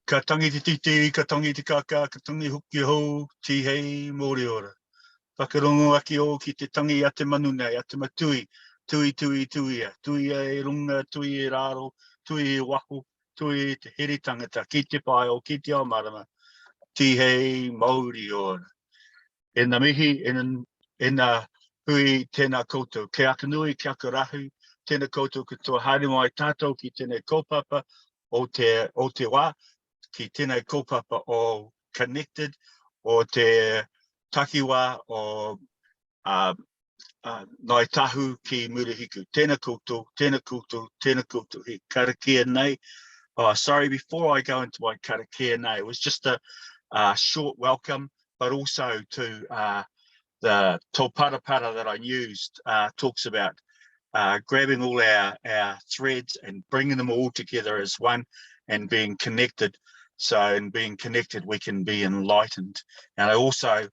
Ka tangi te titi, ka tangi te kaka, ka tangi huki hou, ti hei mōre ora. Whakarongo aki o ki te tangi a te manuna, a te matui, tui ia. Tui e runga, tui e raro, tui e wako, tui e te here tangata, ki te pai o, ki te ao marama, ti hei Māori ora. E nā mihi, e nā hui tēnā koutou. Ke aka nui, ke aka rahu, tēnā koutou katoa haere mai tātou ki tēnei kaupapa o te wā, ki tēnei kaupapa o Connected, o te takiwā o Ngāi Tahu ki Murihiku. Tēnā koutou, tēnā koutou, tēnā koutou. He karakia nei. Oh, sorry, before I go into my karakia nei, it was just a short welcome, but also to the tōparapara that I used talks about grabbing all our threads and bringing them all together as one and being connected. So in being connected, we can be enlightened. And I also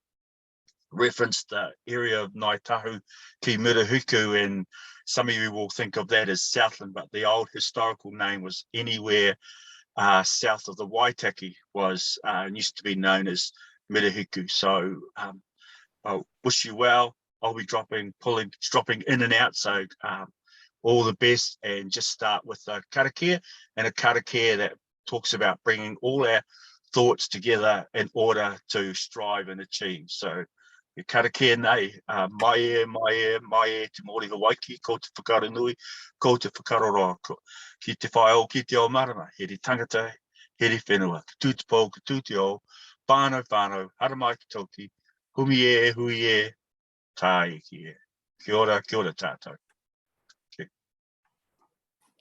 referenced the area of Ngāi Tahu ki Murihiku, and some of you will think of that as Southland, but the old historical name was anywhere south of the Waitaki was used to be known as Murihiku. So I wish you well. I'll be dropping in and out. So all the best, and just start with a karakia, and a karakia that talks about bringing all our thoughts together in order to strive and achieve. So karakia nei, mai e, te mōri Hawaii, ko te whakaranui, ko te whakaroroa, ki te whaiau, ki te ao marama, he re tangata, he re whenua, ka tū te pō, ka tū te o, whānau, hara mai ki tauki, hui e, tai ki e. Kia ora tātou.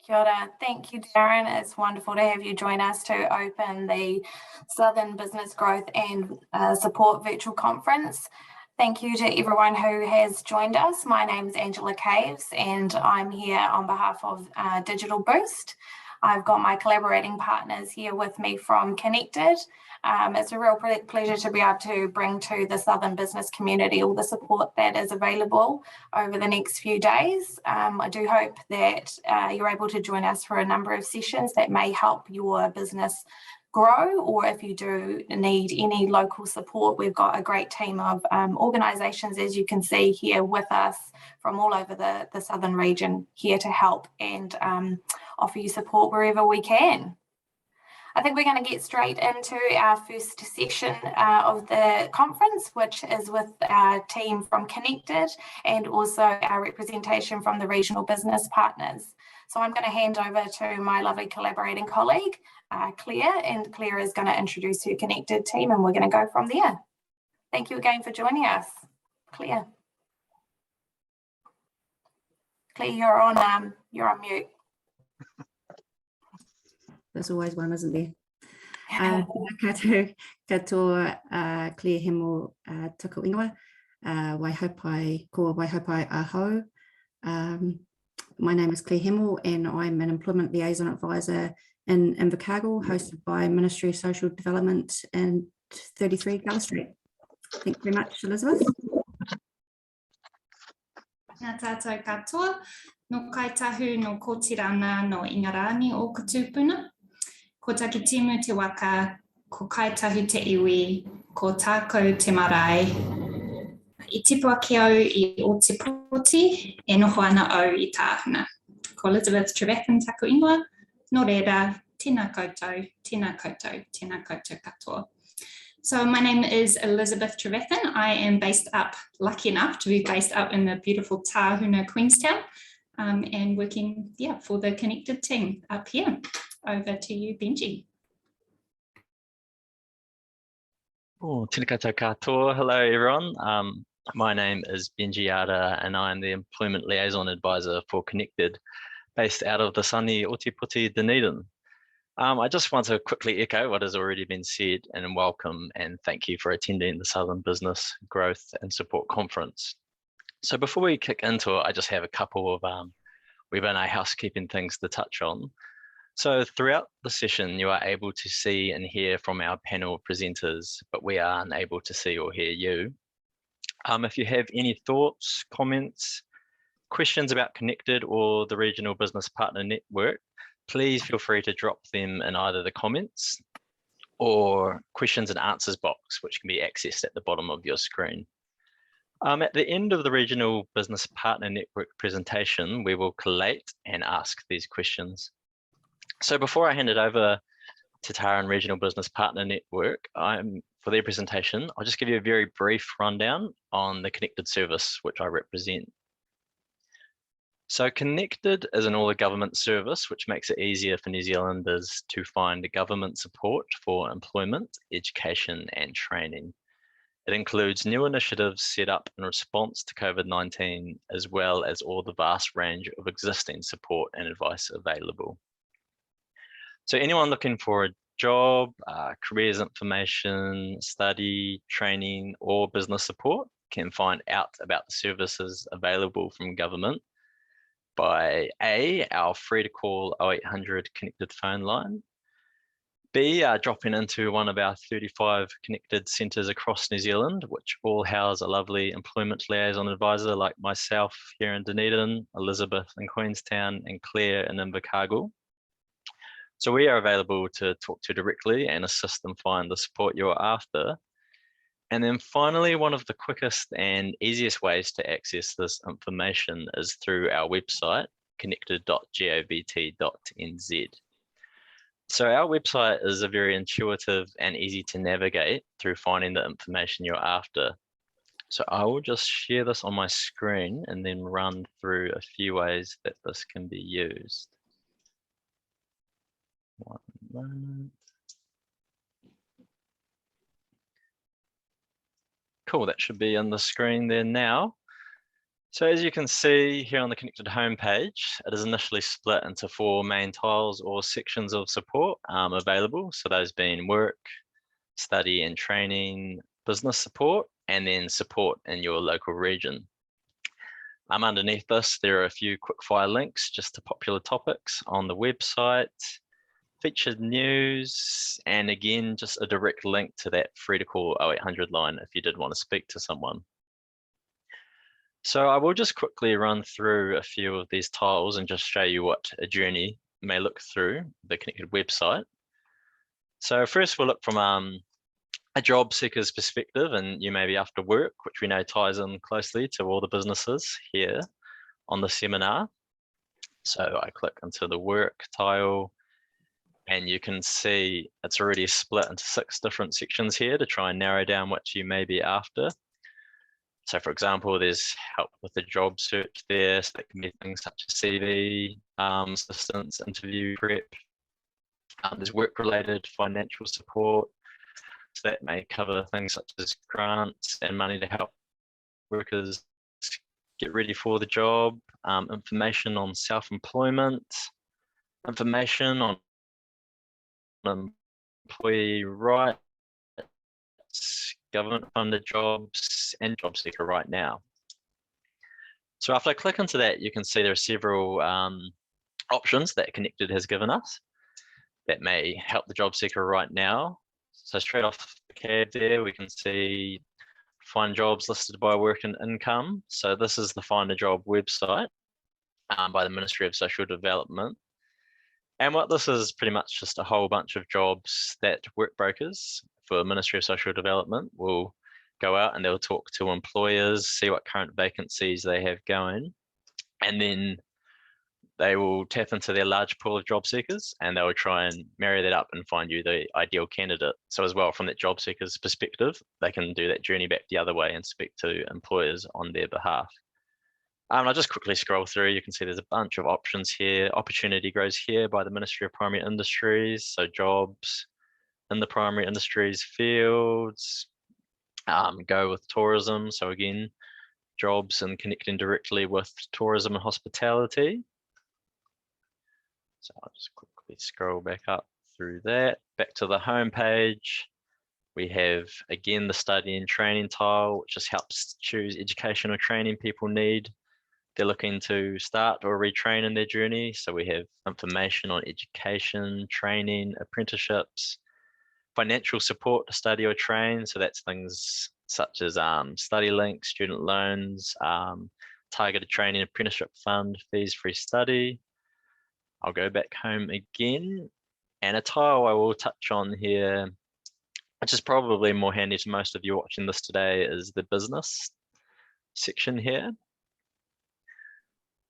Kia ora. Thank you, Darren. It's wonderful to have you join us to open the Southern Business Growth and Support Virtual Conference. Thank you to everyone who has joined us. My name is Angela Caves, and I'm here on behalf of Digital Boost. I've got my collaborating partners here with me from Connected. It's a real pleasure to be able to bring to the Southern business community all the support that is available over the next few days. I do hope that you're able to join us for a number of sessions that may help your business grow, or if you do need any local support, we've got a great team of organisations, as you can see here with us from all over the southern region, here to help and offer you support wherever we can. I think we're going to get straight into our first session of the conference, which is with our team from Connected and also our representation from the regional business partners. So I'm going to hand over to my lovely collaborating colleague, Claire, and Claire is going to introduce her Connected team, and we're going to go from there. Thank you again for joining us. Claire. Claire, you're on mute. There's always one, isn't there? Katoa, Claire Hemel, tuku ingoa, waihopai, ko waihopai aho. My name is Claire Hemel, and I'm an Employment Liaison Advisor in Invercargill, hosted by Ministry of Social Development and 33 Gull Street. Thank you very much, Elizabeth. Ngā tātou katoa, no kaitahu no kotirana no Ingarani o Katupuna. Ko taki timu te waka, ko kaitahu te iwi, ko tākou te marae. I tipua ki au I o te poti, e noho ana au I tāhuna. Ko Elizabeth Trevethan taku ingoa, no reira, tēnā koutou, tēnā koutou, tēnā koutou katoa. So my name is Elizabeth Trevethan. I am lucky enough to be based up in the beautiful Tāhuna, Queenstown, and working for the Connected team up here. Over to you, Benji. Oh, tēnā koutou katoa. Hello, everyone. My name is Benji Yada, and I'm the Employment Liaison Advisor for Connected, based out of the sunny Otipoti, Dunedin. I just want to quickly echo what has already been said and welcome and thank you for attending the Southern Business Growth and Support Conference. So before we kick into it, I just have a couple of housekeeping things to touch on. So throughout the session, you are able to see and hear from our panel presenters, but we are unable to see or hear you. If you have any thoughts, comments, questions about Connected or the Regional Business Partner Network, please feel free to drop them in either the comments or questions and answers box, which can be accessed at the bottom of your screen. At the end of the Regional Business Partner Network presentation, we will collate and ask these questions. So before I hand it over to Tara and Regional Business Partner Network for their presentation, I'll just give you a very brief rundown on the Connected service, which I represent. So Connected is an all-of-government service, which makes it easier for New Zealanders to find government support for employment, education, and training. It includes new initiatives set up in response to COVID-19, as well as all the vast range of existing support and advice available. So anyone looking for a job, careers information, study, training, or business support can find out about the services available from government by A, our free to call 0800 connected phone line, B, dropping into one of our 35 connected centres across New Zealand, which all house a lovely employment liaison advisor like myself here in Dunedin, Elizabeth in Queenstown, and Claire in Invercargill. So we are available to talk to directly and assist them find the support you're after. And then finally, one of the quickest and easiest ways to access this information is through our website, connected.govt.nz. So our website is a very intuitive and easy to navigate through finding the information you're after. So I will just share this on my screen and then run through a few ways that this can be used. One moment. Cool, that should be on the screen there now. So as you can see here on the Connected homepage, it is initially split into 4 main tiles or sections of support available. So those being work, study and training, business support, and then support in your local region. Underneath this, there are a few quick fire links just to popular topics on the website, featured news, and again, just a direct link to that free to call 0800 line if you did want to speak to someone. So I will just quickly run through a few of these tiles and just show you what a journey may look through the Connected website. So first we'll look from a job seeker's perspective, and you may be after work, which we know ties in closely to all the businesses here on the seminar. So I click into the work tile, and you can see it's already split into 6 different sections here to try and narrow down what you may be after. So for example, there's help with the job search there. So that can be things such as CV, assistance, interview prep. There's work-related financial support. So that may cover things such as grants and money to help workers get ready for the job, information on self-employment, information on employee rights, government-funded jobs, and job seeker right now. So after I click into that, you can see there are several options that Connected has given us that may help the job seeker right now. So straight off the cab there, we can see find jobs listed by work and income. So this is the Find a Job website by the Ministry of Social Development. And what this is pretty much just a whole bunch of jobs that work brokers for Ministry of Social Development will go out and they'll talk to employers, see what current vacancies they have going, and then they will tap into their large pool of job seekers and they will try and marry that up and find you the ideal candidate. So as well, from that job seeker's perspective, they can do that journey back the other way and speak to employers on their behalf. I'll just quickly scroll through. You can see there's a bunch of options here. Opportunity grows here by the Ministry of Primary Industries. So jobs in the primary industries fields, go with tourism. So again, jobs and connecting directly with tourism and hospitality. So I'll just quickly scroll back up through that. Back to the home page. We have, again, the study and training tile, which just helps choose education or training people need. They're looking to start or retrain in their journey. So we have information on education, training, apprenticeships, financial support to study or train. So that's things such as study links, student loans, targeted training, apprenticeship fund, fees-free study. I'll go back home again. And a tile I will touch on here which is probably more handy to most of you watching this today, is the business section here.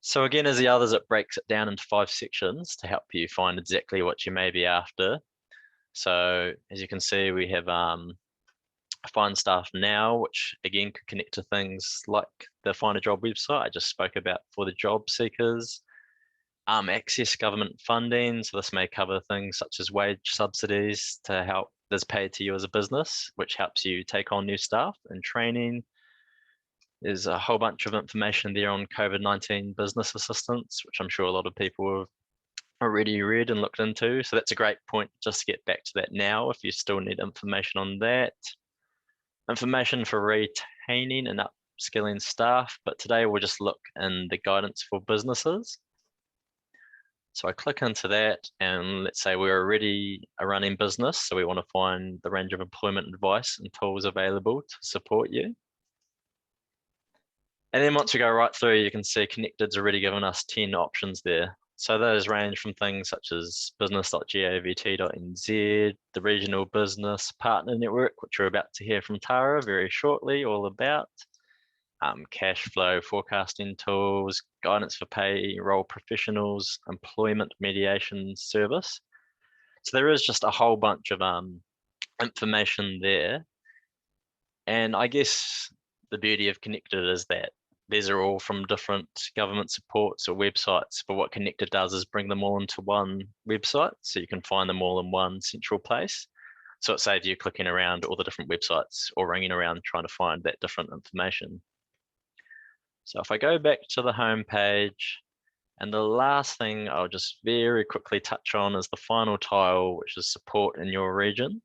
So again, as the others, it breaks it down into 5 sections to help you find exactly what you may be after. So as you can see, we have Find Staff Now, which again could connect to things like the Find a Job website I just spoke about for the job seekers. Access government funding, so this may cover things such as wage subsidies to help that's paid to you as a business, which helps you take on new staff and training. There's a whole bunch of information there on COVID-19 business assistance, which I'm sure a lot of people have already read and looked into. So that's a great point just to get back to that now if you still need information on that. Information for retaining and upskilling staff, but today we'll just look in the guidance for businesses. So I click into that, and let's say we're already a running business, so we want to find the range of employment advice and tools available to support you. And then once we go right through, you can see Connected's already given us 10 options there. So those range from things such as business.govt.nz, the Regional Business Partner Network, which we're about to hear from Tara very shortly all about, cash flow forecasting tools, guidance for payroll professionals, employment mediation service. So there is just a whole bunch of information there. And I guess the beauty of Connected is that these are all from different government supports or websites, but what Connected does is bring them all into one website, so you can find them all in one central place. So it saves you clicking around all the different websites or ringing around trying to find that different information. So if I go back to the home page, and the last thing I'll just very quickly touch on is the final tile, which is support in your region.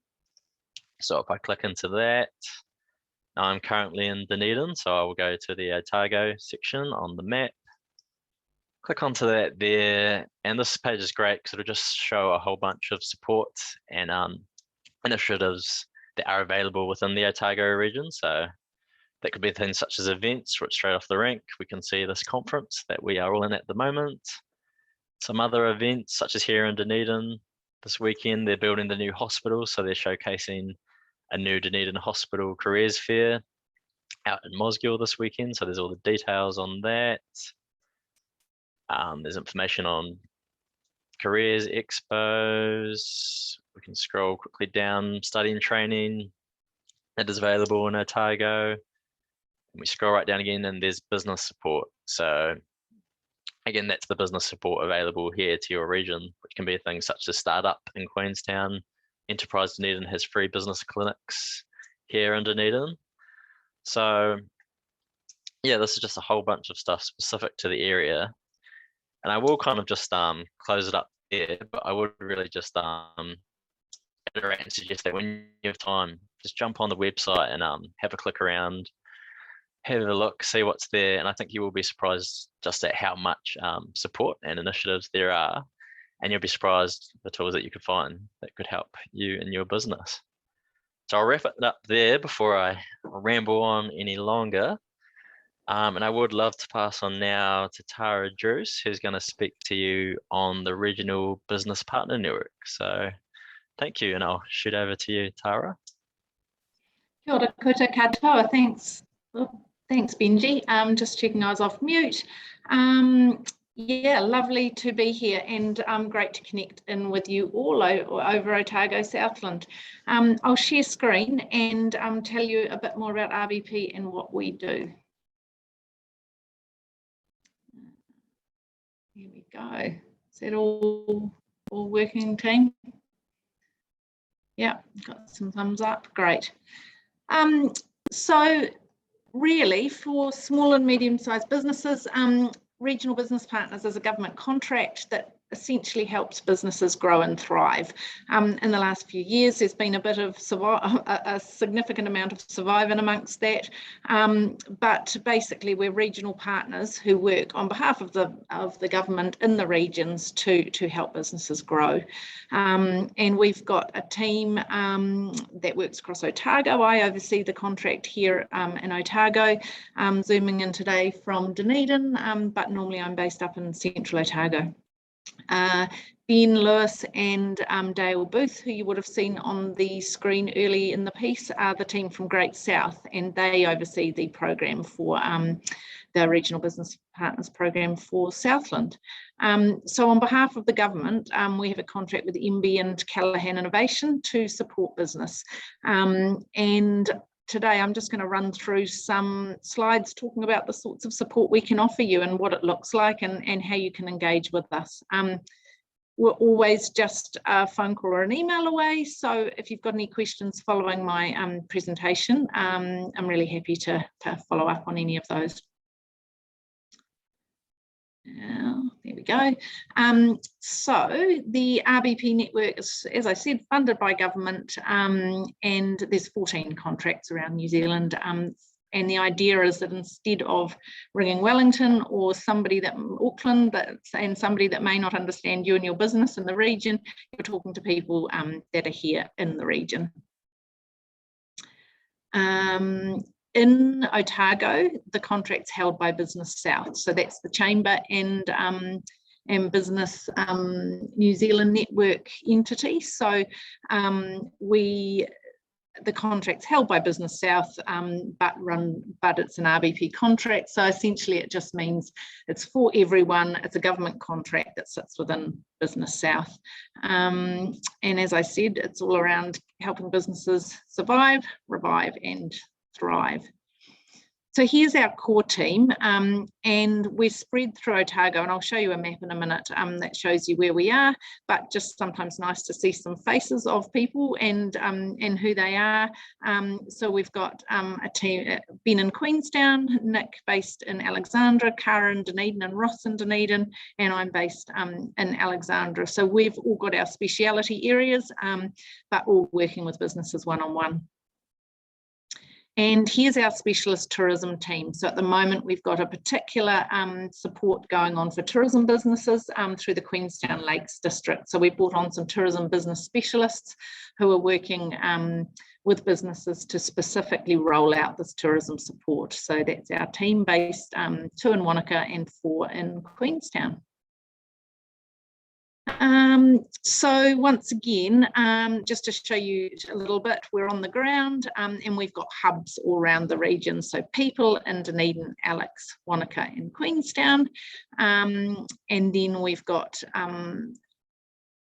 So if I click into that, now I'm currently in Dunedin, so I will go to the Otago section on the map. Click onto that there, and this page is great because it'll just show a whole bunch of support and initiatives that are available within the Otago region. So that could be things such as events, which straight off the rank, we can see this conference that we are all in at the moment. Some other events, such as here in Dunedin, this weekend, they're building the new hospital, so they're showcasing a new Dunedin Hospital Careers Fair out in Mosgiel this weekend. So there's all the details on that. There's information on careers expos. We can scroll quickly down, study and training that is available in Otago. And we scroll right down again, and there's business support. So again, that's the business support available here to your region, which can be things such as Startup in Queenstown. Enterprise Dunedin has free business clinics here in Dunedin. So yeah, this is just a whole bunch of stuff specific to the area. And I will kind of just close it up there, but I would really just iterate and suggest that when you have time, just jump on the website and have a click around, have a look, see what's there. And I think you will be surprised just at how much support and initiatives there are. And you'll be surprised the tools that you could find that could help you in your business. So I'll wrap it up there before I ramble on any longer. And I would love to pass on now to Tara Druce, who's going to speak to you on the Regional Business Partner Network. So thank you, and I'll shoot over to you, Tara. Kia ora koutou katoa. Thanks. Thanks, Benji. Just checking I was off mute. Yeah, lovely to be here, and great to connect in with you all over Otago Southland. I'll share screen and tell you a bit more about RBP and what we do. Here we go. Is that all working, team? Yeah, got some thumbs up. Great. So really, for small and medium-sized businesses, Regional Business Partners is a government contract that essentially helps businesses grow and thrive. In the last few years, there's been a bit of a significant amount of surviving amongst that, but basically we're regional partners who work on behalf of the government in the regions to help businesses grow. And we've got a team that works across Otago. I oversee the contract here in Otago, zooming in today from Dunedin, but normally I'm based up in central Otago. Ben Lewis and Dale Booth, who you would have seen on the screen early in the piece, are the team from Great South, and they oversee the program for the Regional Business Partners program for Southland. So on behalf of the government, we have a contract with MB and Callaghan Innovation to support business. And today I'm just going to run through some slides talking about the sorts of support we can offer you and what it looks like and how you can engage with us. We're always just a phone call or an email away, so if you've got any questions following my presentation, I'm really happy to follow up on any of those. There we go. So the RBP network is, as I said, funded by government, and there's 14 contracts around New Zealand. And the idea is that instead of ringing Wellington or somebody that Auckland and somebody that may not understand you and your business in the region, you're talking to people that are here in the region. In Otago, the contract's held by Business South, so that's the Chamber and Business New Zealand network entity. So the contract's held by Business South, but it's an RBP contract. So essentially, it just means it's for everyone. It's a government contract that sits within Business South, and as I said, it's all around helping businesses survive, revive, and thrive. So here's our core team, and we're spread through Otago, and I'll show you a map in a minute that shows you where we are, but just sometimes nice to see some faces of people and who they are. So we've got a team, Ben in Queenstown, Nick based in Alexandra, Cara in Dunedin, and Ross in Dunedin, and I'm based in Alexandra. So we've all got our speciality areas, but all working with businesses one-on-one. And here's our specialist tourism team. So at the moment, we've got a particular support going on for tourism businesses through the Queenstown Lakes District. So we brought on some tourism business specialists who are working with businesses to specifically roll out this tourism support. So that's our team based 2 in Wanaka and 4 in Queenstown. So once again, just to show you a little bit, we're on the ground and we've got hubs all around the region. So people in Dunedin, Alex, Wanaka and Queenstown. And then we've got,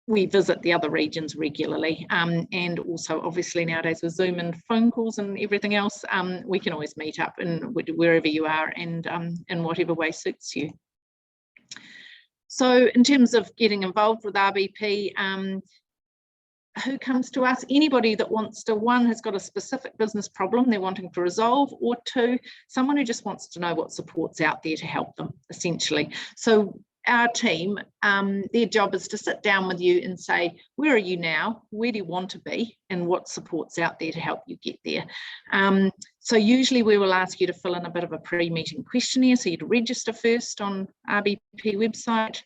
we visit the other regions regularly. And also obviously nowadays with Zoom and phone calls and everything else, we can always meet up in wherever you are and in whatever way suits you. So in terms of getting involved with RBP, who comes to us? Anybody that wants to, 1, has got a specific business problem they're wanting to resolve, or 2, someone who just wants to know what support's out there to help them, essentially. So our team, their job is to sit down with you and say, where are you now? Where do you want to be? And what support's out there to help you get there? So usually we will ask you to fill in a bit of a pre-meeting questionnaire. So you'd register first on RBP website,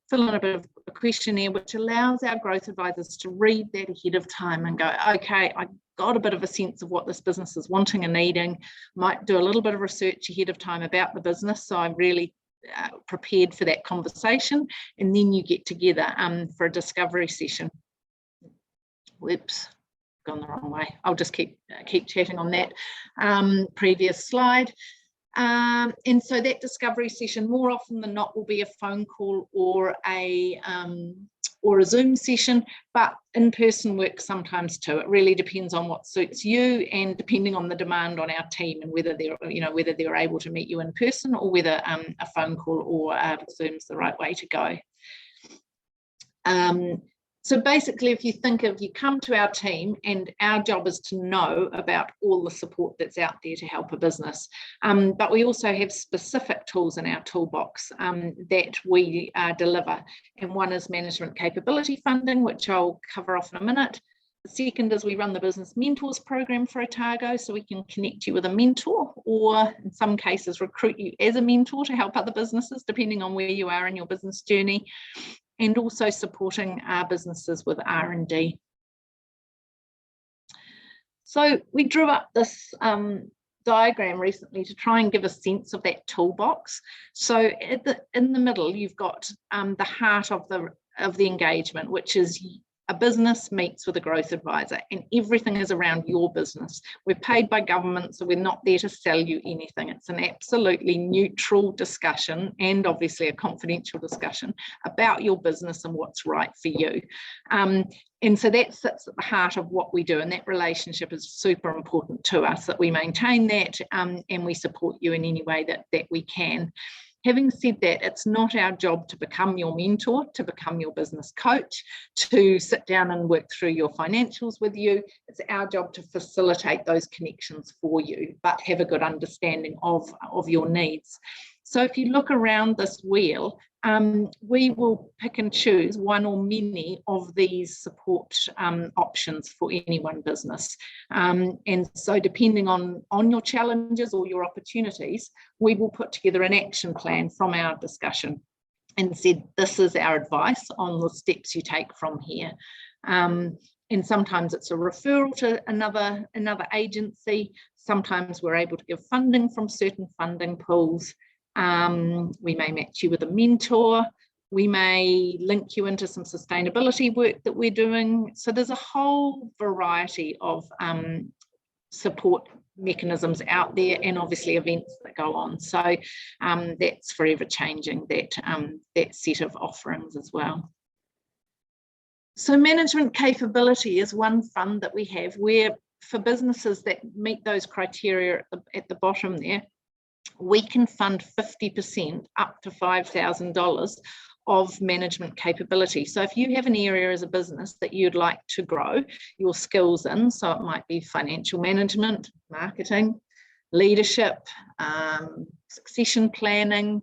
fill in a bit of a questionnaire, which allows our growth advisors to read that ahead of time and go, okay, I got a bit of a sense of what this business is wanting and needing, might do a little bit of research ahead of time about the business. So I'm really prepared for that conversation, and then you get together for a discovery session. Whoops, gone the wrong way. I'll just keep chatting on that previous slide. And so that discovery session, more often than not, will be a phone call or a Zoom session, but in-person work sometimes too. It really depends on what suits you and depending on the demand on our team and whether they're able to meet you in person or whether a phone call or Zoom's the right way to go. So basically, if you think of, you come to our team and our job is to know about all the support that's out there to help a business. But we also have specific tools in our toolbox that we deliver. And one is management capability funding, which I'll cover off in a minute. The second is we run the Business Mentors program for Otago, so we can connect you with a mentor or in some cases recruit you as a mentor to help other businesses, depending on where you are in your business journey. And also supporting our businesses with R&D. So we drew up this diagram recently to try and give a sense of that toolbox. So in the middle, you've got the heart of the engagement, which is a business meets with a growth advisor, and everything is around your business. We're paid by government, so we're not there to sell you anything. It's an absolutely neutral discussion, and obviously a confidential discussion about your business and what's right for you. And so that sits at the heart of what we do, and that relationship is super important to us, that we maintain that and we support you in any way that we can. Having said that, it's not our job to become your mentor, to become your business coach, to sit down and work through your financials with you. It's our job to facilitate those connections for you, but have a good understanding of your needs. So if you look around this wheel, we will pick and choose one or many of these support options for any one business. And so depending on your challenges or your opportunities, we will put together an action plan from our discussion and said, this is our advice on the steps you take from here. And sometimes it's a referral to another agency. Sometimes we're able to give funding from certain funding pools. We may match you with a mentor. We may link you into some sustainability work that we're doing. So there's a whole variety of support mechanisms out there, and obviously events that go on. So that's forever changing, that set of offerings as well. So management capability is one fund that we have where, for businesses that meet those criteria at the bottom there, we can fund 50% up to $5,000 of management capability. So if you have an area as a business that you'd like to grow your skills in, so it might be financial management, marketing, leadership, succession planning,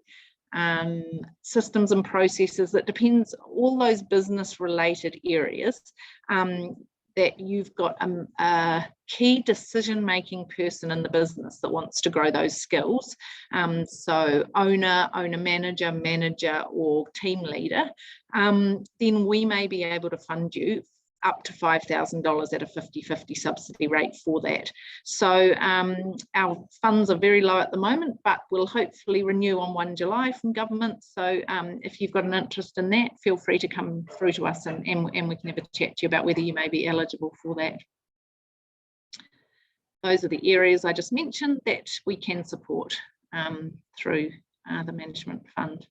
systems and processes, that depends, all those business related areas, that you've got a key decision-making person in the business that wants to grow those skills. So owner, manager, or team leader, then we may be able to fund you up to $5,000 at a 50-50 subsidy rate for that. So our funds are very low at the moment, but we'll hopefully renew on 1 July from government. So if you've got an interest in that, feel free to come through to us and we can have a chat to you about whether you may be eligible for that. Those are the areas I just mentioned that we can support through the management fund.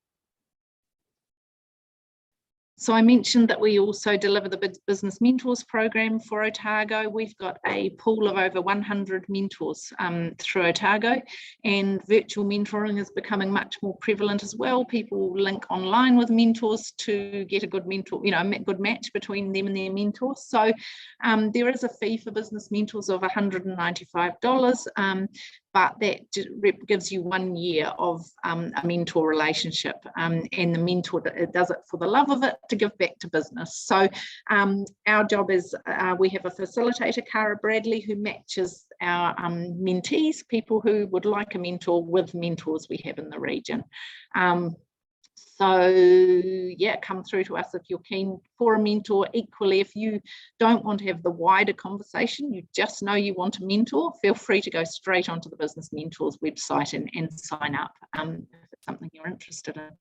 So I mentioned that we also deliver the Business Mentors program for Otago. We've got a pool of over 100 mentors through Otago, and virtual mentoring is becoming much more prevalent as well. People link online with mentors to get a good mentor, a good match between them and their mentors. So there is a fee for Business Mentors of $195. But that gives you 1 year of a mentor relationship, and the mentor does it for the love of it, to give back to business. So our job is, we have a facilitator, Cara Bradley, who matches our mentees, people who would like a mentor, with mentors we have in the region. So yeah, come through to us if you're keen for a mentor. Equally, if you don't want to have the wider conversation, you just know you want a mentor, feel free to go straight onto the Business Mentors website and sign up if it's something you're interested in.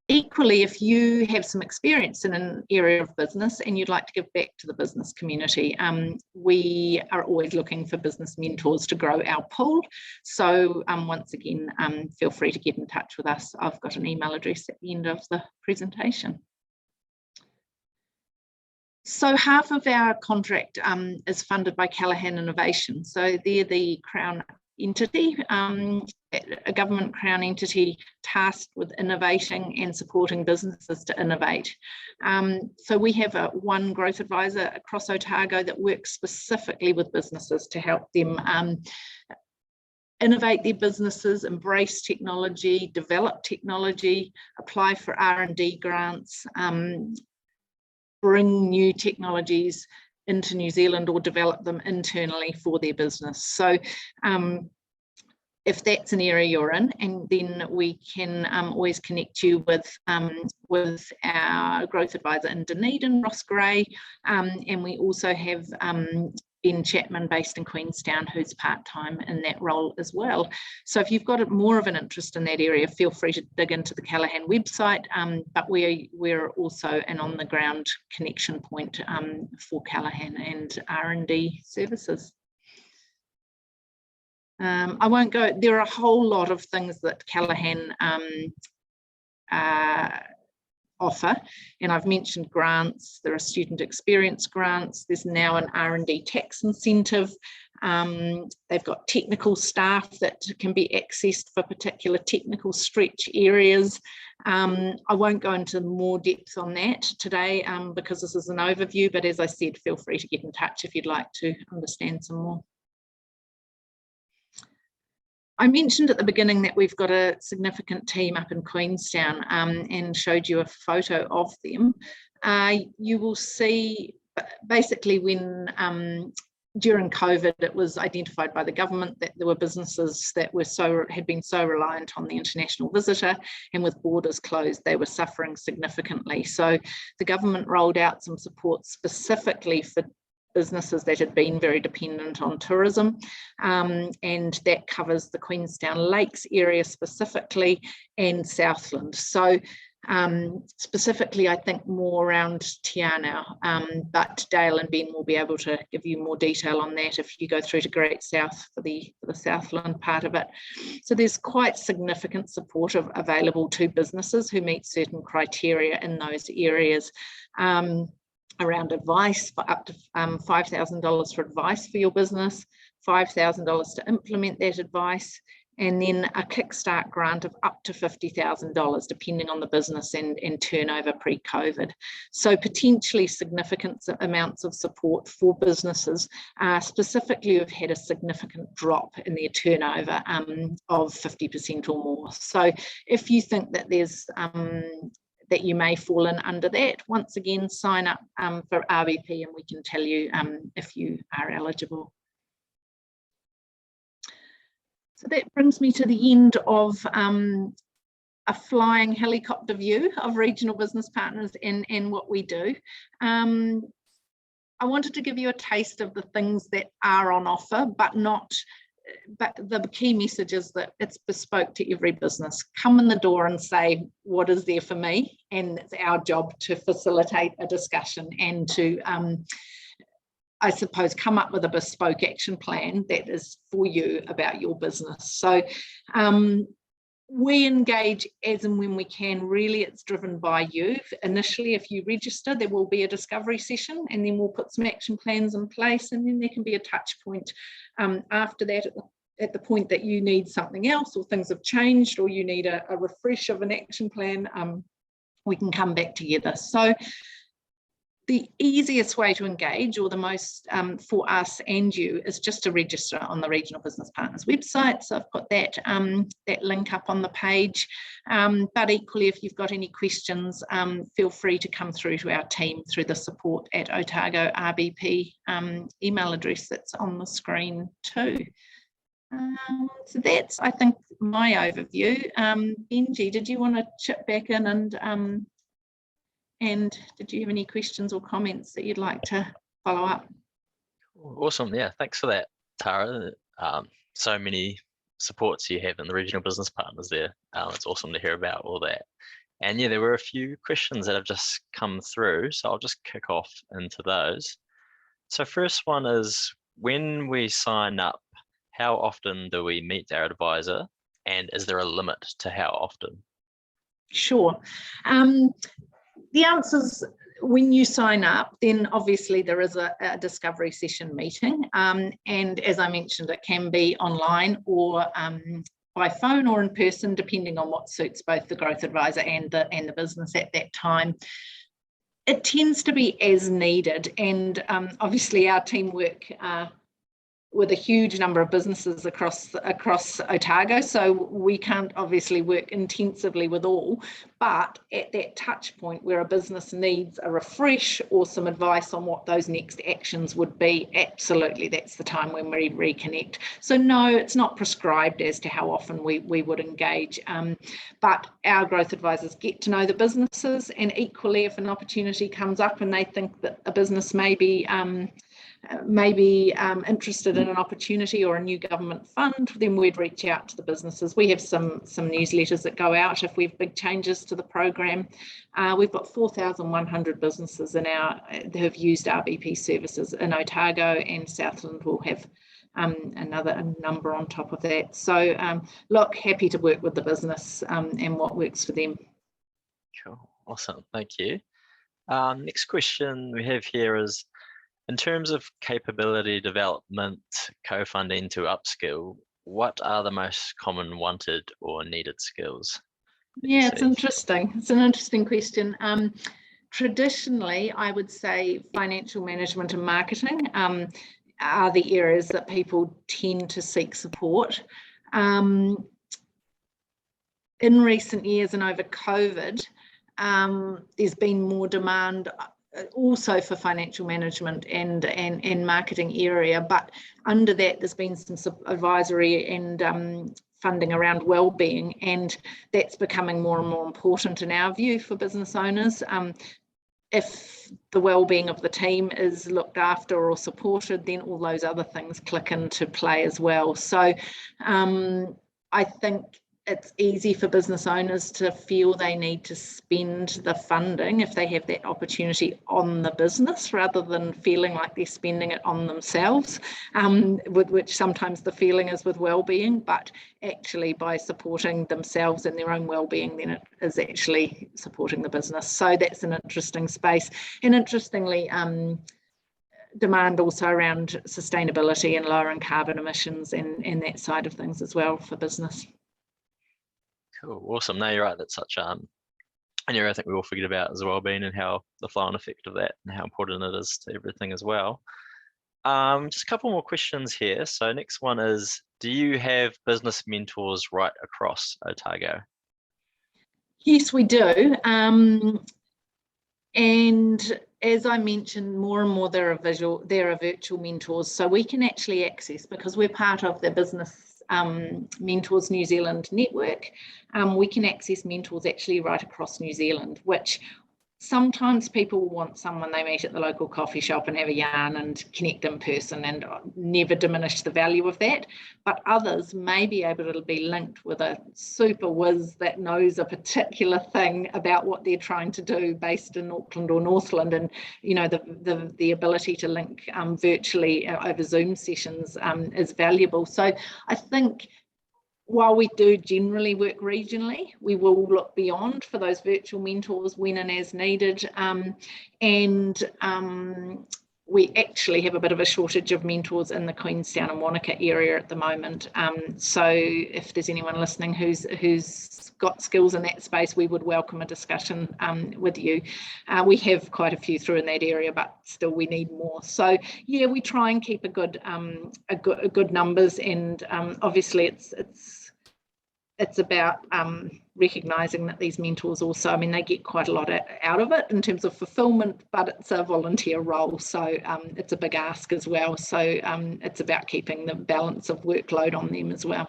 Equally, if you have some experience in an area of business and you'd like to give back to the business community, we are always looking for business mentors to grow our pool. So once again, feel free to get in touch with us. I've got an email address at the end of the presentation. So half of our contract is funded by Callaghan Innovation. So they're the Crown entity, a government Crown entity tasked with innovating and supporting businesses to innovate. So we have one growth advisor across Otago that works specifically with businesses to help them innovate their businesses, embrace technology, develop technology, apply for R&D grants, bring new technologies into New Zealand or develop them internally for their business. So if that's an area you're in, and then we can always connect you with our growth advisor in Dunedin, Ross Gray, and we also have Ben Chapman based in Queenstown, who's part-time in that role as well. So if you've got more of an interest in that area, feel free to dig into the Callaghan website, but we're also an on-the-ground connection point for Callaghan and R&D services. I won't go, there are a whole lot of things that Callaghan offer, and I've mentioned grants. There are student experience grants. There's now an R&D tax incentive. They've got technical staff that can be accessed for particular technical stretch areas. I won't go into more depth on that today because this is an overview, but as I said, feel free to get in touch if you'd like to understand some more. I mentioned at the beginning that we've got a significant team up in Queenstown and showed you a photo of them. You will see basically when during COVID, it was identified by the government that there were businesses that were had been so reliant on the international visitor, and with borders closed, they were suffering significantly. So the government rolled out some support specifically for businesses that had been very dependent on tourism, and that covers the Queenstown Lakes area specifically and Southland. So specifically, I think more around Te Anau, but Dale and Ben will be able to give you more detail on that if you go through to Great South for the Southland part of it. So there's quite significant support available to businesses who meet certain criteria in those areas. Around advice for up to $5,000 for advice for your business, $5,000 to implement that advice, and then a kickstart grant of up to $50,000 depending on the business and turnover pre-COVID. So potentially significant amounts of support for businesses, specifically who've had a significant drop in their turnover of 50% or more. So if you think that there's that you may fall in under that, once again, sign up for RBP and we can tell you if you are eligible. So that brings me to the end of a flying helicopter view of regional business partners and what we do. I wanted to give you a taste of the things that are on offer, but the key message is that it's bespoke to every business. Come in the door and say, what is there for me? And it's our job to facilitate a discussion and to, I suppose, come up with a bespoke action plan that is for you about your business. So we engage as and when we can. Really, it's driven by you. Initially, if you register, there will be a discovery session, and then we'll put some action plans in place, and then there can be a touch point after that at the point that you need something else, or things have changed, or you need a refresh of an action plan. We can come back together. So the easiest way to engage, or the most for us and you, is just to register on the Regional Business Partners website. So I've put that link up on the page. But equally, if you've got any questions, feel free to come through to our team through the support at Otago RBP email address that's on the screen too. So that's, I think, my overview. Benji, did you want to chip back in and did you have any questions or comments that you'd like to follow up? Awesome. Yeah, thanks for that, Tara. So many supports you have in the regional business partners there. It's awesome to hear about all that. And yeah, there were a few questions that have just come through, so I'll just kick off into those. So first one is, when we sign up, how often do we meet our advisor, and is there a limit to how often? Sure. The answer is, when you sign up, then obviously there is a discovery session meeting. And as I mentioned, it can be online or by phone or in person, depending on what suits both the growth advisor and the business at that time. It tends to be as needed. And obviously our team work with a huge number of businesses across Otago, so we can't obviously work intensively with all, but at that touch point where a business needs a refresh or some advice on what those next actions would be, absolutely, that's the time when we reconnect. So no, it's not prescribed as to how often we would engage, but our growth advisors get to know the businesses, and equally if an opportunity comes up and they think that a business may be maybe interested in an opportunity or a new government fund, then we'd reach out to the businesses. We have some newsletters that go out if we have big changes to the program. We've got 4,100 businesses who have used RBP services in Otago, and Southland will have another number on top of that. So look, happy to work with the business and what works for them. Cool, awesome, thank you. Next question we have here is, in terms of capability development, co-funding to upskill, what are the most common wanted or needed skills? Yeah, it's interesting. It's an interesting question. Traditionally, I would say financial management and marketing are the areas that people tend to seek support. In recent years and over COVID, there's been more demand also for financial management and marketing area, but under that there's been some advisory and funding around well-being, and that's becoming more and more important in our view for business owners. If the well-being of the team is looked after or supported, then all those other things click into play as well. So I think it's easy for business owners to feel they need to spend the funding if they have that opportunity on the business, rather than feeling like they're spending it on themselves, with which sometimes the feeling is with well-being, but actually by supporting themselves and their own well-being, then it is actually supporting the business. So that's an interesting space. And interestingly, demand also around sustainability and lowering carbon emissions and that side of things as well for business. Cool, awesome. No, you're right. That's such an area I think we all forget about as well-being, and how the flow and effect of that and how important it is to everything as well. Just a couple more questions here. So next one is, do you have business mentors right across Otago? Yes, we do. And as I mentioned, more and more there are virtual mentors. So we can actually access, because we're part of the Business Mentors New Zealand network, we can access mentors actually right across New Zealand, which sometimes people want someone they meet at the local coffee shop and have a yarn and connect in person, and never diminish the value of that. But others may be able to be linked with a super whiz that knows a particular thing about what they're trying to do, based in Auckland or Northland, and the ability to link virtually over Zoom sessions is valuable. So I think, while we do generally work regionally, we will look beyond for those virtual mentors when and as needed. We actually have a bit of a shortage of mentors in the Queenstown and Wanaka area at the moment. So if there's anyone listening who's got skills in that space, we would welcome a discussion with you. We have quite a few through in that area, but still we need more. So yeah, we try and keep a good numbers, and obviously it's about recognising that these mentors also, I mean, they get quite a lot out of it in terms of fulfilment, but it's a volunteer role, so it's a big ask as well. So it's about keeping the balance of workload on them as well.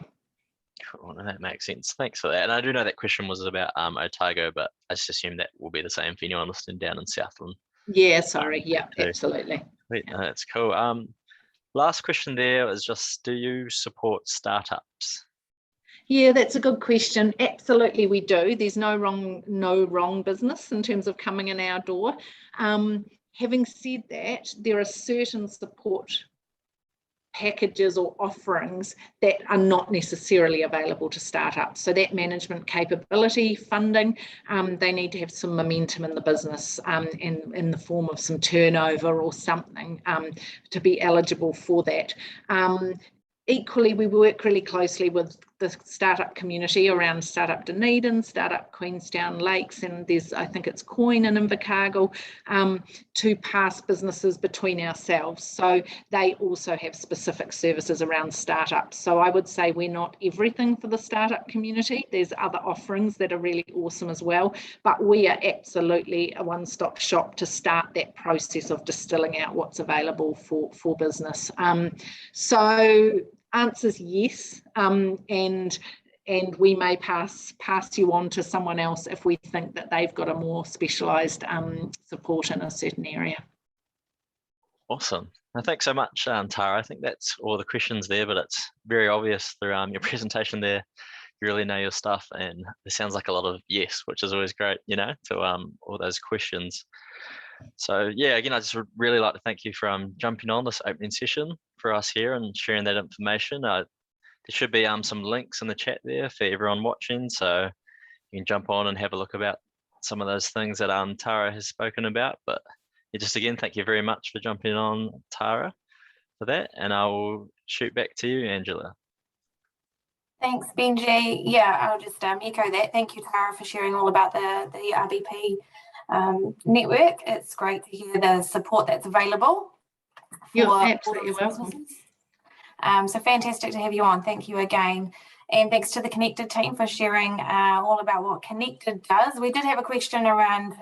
Cool, that makes sense. Thanks for that. And I do know that question was about Otago, but I just assume that will be the same for anyone listening down in Southland. Yeah, sorry. Yeah, absolutely. Wait, no, that's cool. Last question there is just, do you support startups? Yeah, that's a good question. Absolutely, we do. There's no wrong business in terms of coming in our door. Having said that, there are certain support packages or offerings that are not necessarily available to startups. So that management capability, funding, they need to have some momentum in the business in the form of some turnover or something to be eligible for that. Equally, we work really closely with the startup community around Startup Dunedin, Startup Queenstown Lakes, and there's, I think it's Coin and Invercargill, to pass businesses between ourselves. So they also have specific services around startups. So I would say we're not everything for the startup community. There's other offerings that are really awesome as well, but we are absolutely a one-stop shop to start that process of distilling out what's available for business. So answer's yes, and we may pass you on to someone else if we think that they've got a more specialised support in a certain area. Awesome. Well, thanks so much, Tara. I think that's all the questions there, but it's very obvious through your presentation there. You really know your stuff, and it sounds like a lot of yes, which is always great, you know, to all those questions. So yeah, again, I just would really like to thank you for jumping on this opening session for us here and sharing that information. There should be some links in the chat there for everyone watching, so you can jump on and have a look about some of those things that Tara has spoken about. But yeah, just again, thank you very much for jumping on, Tara, for that, and I will shoot back to you, Angela. Thanks, Benji. Yeah, I'll just echo that. Thank you, Tara, for sharing all about the RBP network. It's great to hear the support that's available. You're absolutely welcome. So fantastic to have you on. Thank you again. And thanks to the Connected team for sharing all about what Connected does. We did have a question around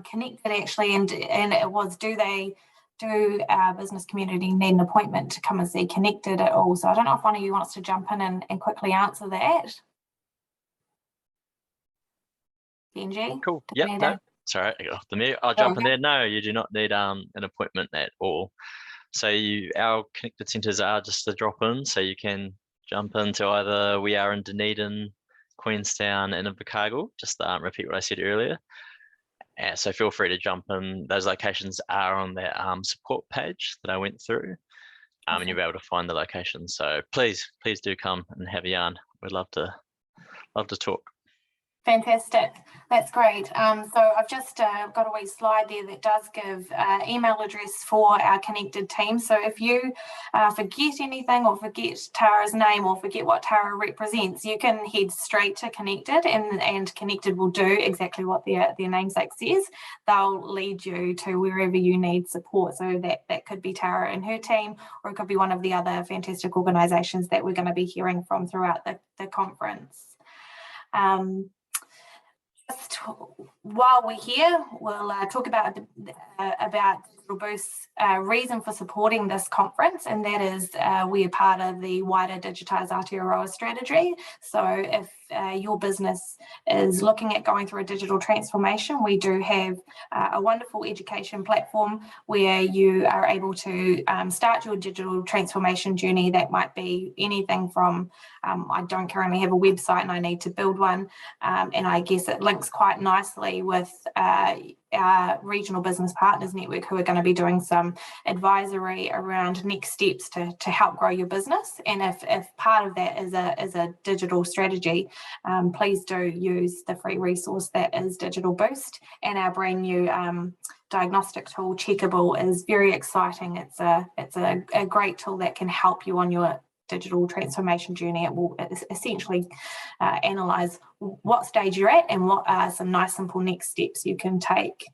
Connected actually, and it was, do our business community need an appointment to come and see Connected at all? So I don't know if one of you wants to jump in and quickly answer that. Benji? Cool. Yep. No, sorry, I got off the mute. I'll jump in there. No, you do not need an appointment at all. So our Connected centres are just a drop in, so you can jump into either we are in Dunedin, Queenstown, and Invercargill. Just repeat what I said earlier. So feel free to jump in. Those locations are on that support page that I went through, and you'll be able to find the locations. So please do come and have a yarn. We'd love to talk. Fantastic. That's great. So I've just got a wee slide there that does give email address for our Connected team. So if you forget anything or forget Tara's name or forget what Tara represents, you can head straight to Connected, and Connected will do exactly what their namesake says. They'll lead you to wherever you need support. So that could be Tara and her team, or it could be one of the other fantastic organisations that we're going to be hearing from throughout the conference. Just while we're here, we'll talk about Digital Boost's reason for supporting this conference, and that is we are part of the wider Digitise Aotearoa strategy. So if your business is looking at going through a digital transformation, we do have a wonderful education platform where you are able to start your digital transformation journey. That might be anything from I don't currently have a website and I need to build one, and I guess it links quite nicely with our regional business partners network, who are going to be doing some advisory around next steps to help grow your business. And if part of that is a digital strategy, please do use the free resource that is Digital Boost, and our brand new diagnostic tool Checkable is very exciting. It's a great tool that can help you on your digital transformation journey. It will essentially analyse what stage you're at and what are some nice simple next steps you can take.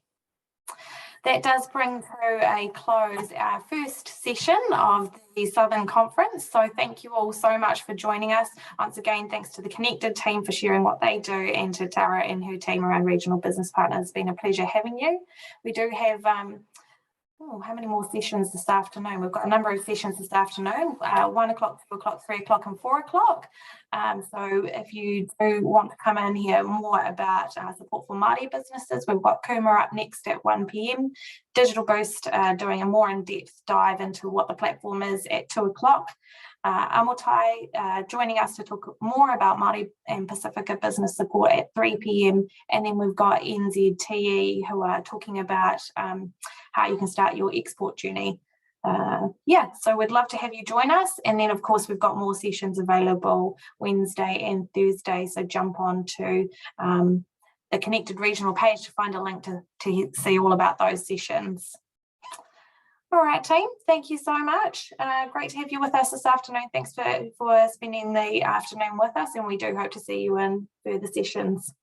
That does bring to a close our first session of the Southern Conference. So thank you all so much for joining us. Once again, thanks to the Connected team for sharing what they do, and to Tara and her team around regional business partners. It's been a pleasure having you. We do have how many more sessions this afternoon? We've got a number of sessions this afternoon, 1 o'clock, 2 o'clock, 3 o'clock and 4 o'clock. So if you do want to come in and hear more about support for Māori businesses, we've got Kuma up next at 1 p.m. Digital Boost doing a more in-depth dive into what the platform is at 2 o'clock. Amotai joining us to talk more about Māori and Pacifica business support at 3 p.m. And then we've got NZTE who are talking about how you can start your export journey. So we'd love to have you join us. And then of course we've got more sessions available Wednesday and Thursday. So jump on to the Connected regional page to find a link to see all about those sessions. All right, team, thank you so much. Great to have you with us this afternoon. Thanks for spending the afternoon with us, and we do hope to see you in further sessions.